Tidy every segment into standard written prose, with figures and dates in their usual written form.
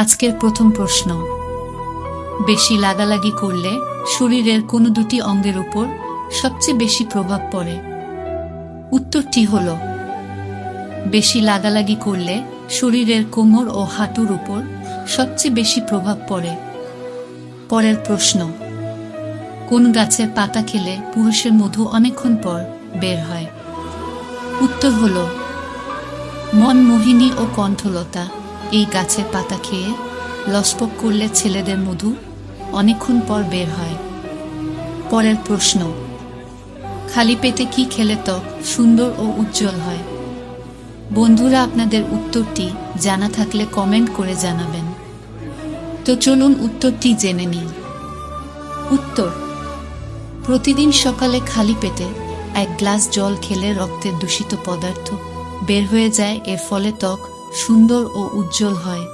আজকের প্রথম প্রশ্ন, বেশি লাগালাগি করলে শরীরের কোন দুটি অঙ্গের উপর সবচেয়ে বেশি প্রভাব পড়ে? উত্তরটি হল, বেশি লাগালাগি করলে শরীরের কোমর ও হাঁটুর উপর সবচেয়ে বেশি প্রভাব পড়ে। পরের প্রশ্ন, কোন গাছের পাতা খেলে পুরুষের মধু অনেকক্ষণ পর বের হয়? উত্তর হল, মনমোহিনী ও কণ্ঠলতা এই গাছের পাতা খেয়ে লসপক করলে ছেলেদের মধু অনেকক্ষণ পর বের হয়। পরের প্রশ্ন, খালি পেটে কি খেলে ত্বক সুন্দর ও উজ্জ্বল হয়? বন্ধুরা, আপনাদের উত্তরটি জানা থাকলে কমেন্ট করে জানাবেন। তো চলুন উত্তরটি জেনে নিই। উত্তর, প্রতিদিন সকালে খালি পেটে 1 গ্লাস জল খেলে রক্তের দূষিত পদার্থ বের হয়ে যায়, এর ফলে ত্বক সুন্দর ও উজ্জ্বল হয়।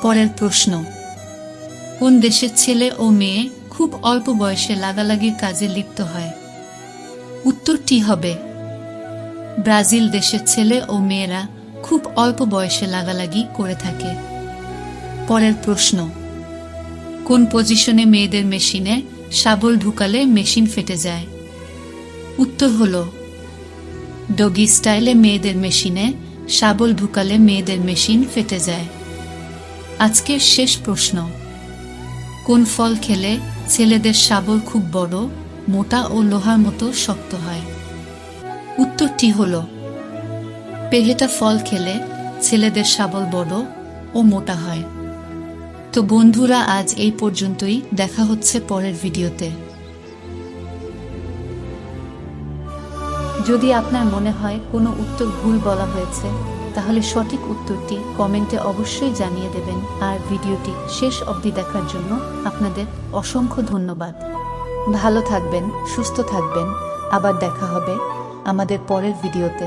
পরের প্রশ্ন, কোন দেশের ছেলে ও মেয়ে খুব অল্প বয়সে লাগালাগির কাজে লিপ্ত হয়? উত্তরটি হবে, ব্রাজিল দেশের ছেলে ও মেয়েরা খুব অল্প বয়সে লাগালাগি করে থাকে। পরের প্রশ্ন, কোন পজিশনে মেয়েদের মেশিনে শাবল ঢুকালে মেশিন ফেটে যায়? উত্তর হল, ডগি স্টাইলে মেয়েদের মেশিনে শাবল ঢুকালে মেয়েদের মেশিন ফেটে যায়। আজকের শেষ প্রশ্ন, কোন ফল খেলে ছেলেদের শাবল খুব বড়, মোটা ও লোহার মতো শক্ত হয়? উত্তরটি হল, পেহেটা ফল খেলে ছেলেদের শাবল বড় ও মোটা হয়। তো বন্ধুরা, আজ এই পর্যন্তই, দেখা হচ্ছে পরের ভিডিওতে। যদি আপনার মনে হয় কোনো উত্তর ভুল বলা হয়েছে, তাহলে সঠিক উত্তরটি কমেন্টে অবশ্যই জানিয়ে দেবেন। আর ভিডিওটি শেষ অবধি দেখার জন্য আপনাদের অসংখ্য ধন্যবাদ। ভালো থাকবেন, সুস্থ থাকবেন, আবার দেখা হবে আমাদের পরের ভিডিওতে।